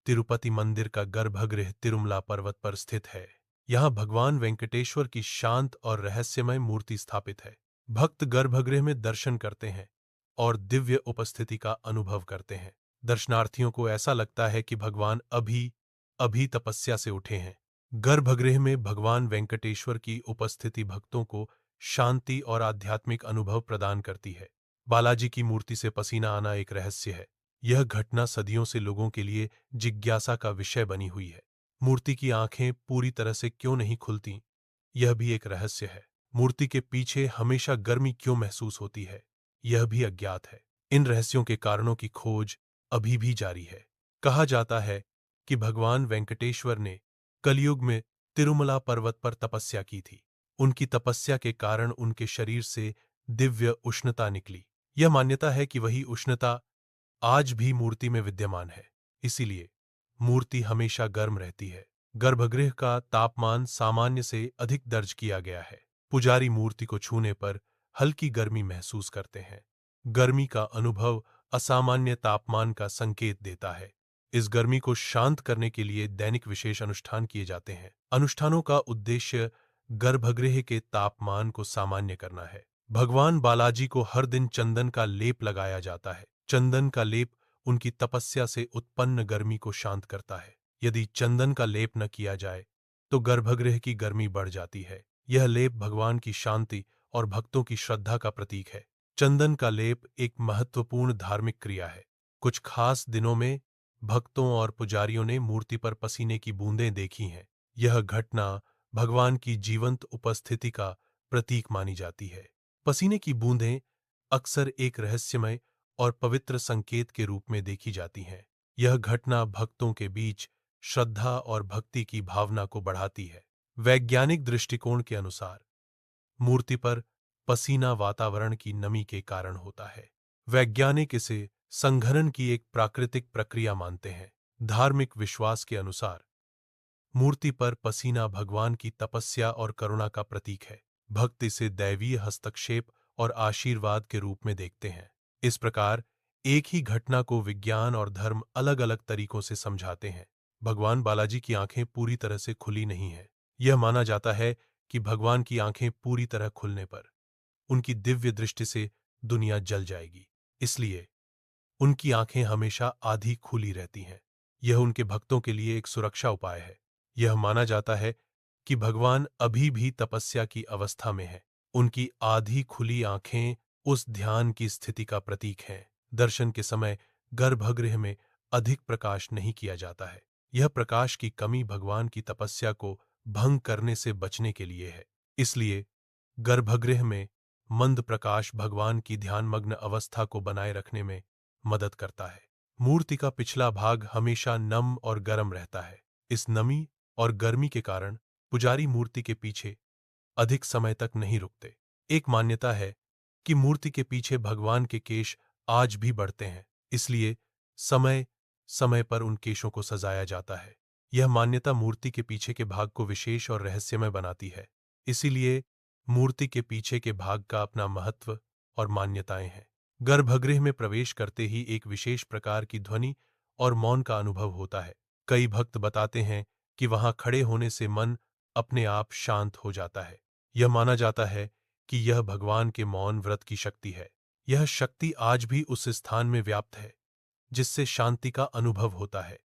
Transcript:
तिरुपति मंदिर का गर्भगृह तिरुमला पर्वत पर स्थित है। यहाँ भगवान वेंकटेश्वर की शांत और रहस्यमय मूर्ति स्थापित है। भक्त गर्भगृह में दर्शन करते हैं और दिव्य उपस्थिति का अनुभव करते हैं। दर्शनार्थियों को ऐसा लगता है कि भगवान अभी अभी तपस्या से उठे हैं। गर्भगृह में भगवान वेंकटेश्वर की उपस्थिति भक्तों को शांति और आध्यात्मिक अनुभव प्रदान करती है। बालाजी की मूर्ति से पसीना आना एक रहस्य है। यह घटना सदियों से लोगों के लिए जिज्ञासा का विषय बनी हुई है। मूर्ति की आंखें पूरी तरह से क्यों नहीं खुलती, यह भी एक रहस्य है। मूर्ति के पीछे हमेशा गर्मी क्यों महसूस होती है, यह भी अज्ञात है। इन रहस्यों के कारणों की खोज अभी भी जारी है। कहा जाता है कि भगवान वेंकटेश्वर ने कलयुग में तिरुमला पर्वत पर तपस्या की थी। उनकी तपस्या के कारण उनके शरीर से दिव्य उष्णता निकली। यह मान्यता है कि वही उष्णता आज भी मूर्ति में विद्यमान है, इसीलिए मूर्ति हमेशा गर्म रहती है। गर्भगृह का तापमान सामान्य से अधिक दर्ज किया गया है। पुजारी मूर्ति को छूने पर हल्की गर्मी महसूस करते हैं। गर्मी का अनुभव असामान्य तापमान का संकेत देता है। इस गर्मी को शांत करने के लिए दैनिक विशेष अनुष्ठान किए जाते हैं। अनुष्ठानों का उद्देश्य गर्भगृह के तापमान को सामान्य करना है। भगवान बालाजी को हर दिन चंदन का लेप लगाया जाता है। चंदन का लेप उनकी तपस्या से उत्पन्न गर्मी को शांत करता है। यदि चंदन का लेप न किया जाए तो गर्भगृह की गर्मी बढ़ जाती है। यह लेप भगवान की शांति और भक्तों की श्रद्धा का प्रतीक है। चंदन का लेप एक महत्वपूर्ण धार्मिक क्रिया है। कुछ खास दिनों में भक्तों और पुजारियों ने मूर्ति पर पसीने की बूंदें देखी हैं। यह घटना भगवान की जीवंत उपस्थिति का प्रतीक मानी जाती है। पसीने की बूंदें अक्सर एक रहस्यमय और पवित्र संकेत के रूप में देखी जाती हैं। यह घटना भक्तों के बीच श्रद्धा और भक्ति की भावना को बढ़ाती है। वैज्ञानिक दृष्टिकोण के अनुसार मूर्ति पर पसीना वातावरण की नमी के कारण होता है। वैज्ञानिक इसे संघनन की एक प्राकृतिक प्रक्रिया मानते हैं। धार्मिक विश्वास के अनुसार मूर्ति पर पसीना भगवान की तपस्या और करुणा का प्रतीक है। भक्त इसे दैवीय हस्तक्षेप और आशीर्वाद के रूप में देखते हैं। इस प्रकार एक ही घटना को विज्ञान और धर्म अलग-अलग तरीकों से समझाते हैं। भगवान बालाजी की आंखें पूरी तरह से खुली नहीं हैं। यह माना जाता है कि भगवान की आंखें पूरी तरह खुलने पर उनकी दिव्य दृष्टि से दुनिया जल जाएगी। इसलिए उनकी आंखें हमेशा आधी खुली रहती हैं। यह उनके भक्तों के लिए एक सुरक्षा उपाय है। यह माना जाता है कि भगवान अभी भी तपस्या की अवस्था में हैं। उनकी आधी खुली आंखें उस ध्यान की स्थिति का प्रतीक हैं। दर्शन के समय गर्भगृह में अधिक प्रकाश नहीं किया जाता है। यह प्रकाश की कमी भगवान की तपस्या को भंग करने से बचने के लिए है। इसलिए गर्भगृह में मंद प्रकाश भगवान की ध्यानमग्न अवस्था को बनाए रखने में मदद करता है। मूर्ति का पिछला भाग हमेशा नम और गर्म रहता है। इस नमी और गर्मी के कारण पुजारी मूर्ति के पीछे अधिक समय तक नहीं रुकते। एक मान्यता है कि मूर्ति के पीछे भगवान के केश आज भी बढ़ते हैं, इसलिए समय समय पर उन केशों को सजाया जाता है। यह मान्यता मूर्ति के पीछे के भाग को विशेष और रहस्यमय बनाती है। इसीलिए मूर्ति के पीछे के भाग का अपना महत्व और मान्यताएं हैं। गर्भगृह में प्रवेश करते ही एक विशेष प्रकार की ध्वनि और मौन का अनुभव होता है। कई भक्त बताते हैं कि वहां खड़े होने से मन अपने आप शांत हो जाता है। यह माना जाता है कि यह भगवान के मौन व्रत की शक्ति है। यह शक्ति आज भी उस स्थान में व्याप्त है जिससे शांति का अनुभव होता है।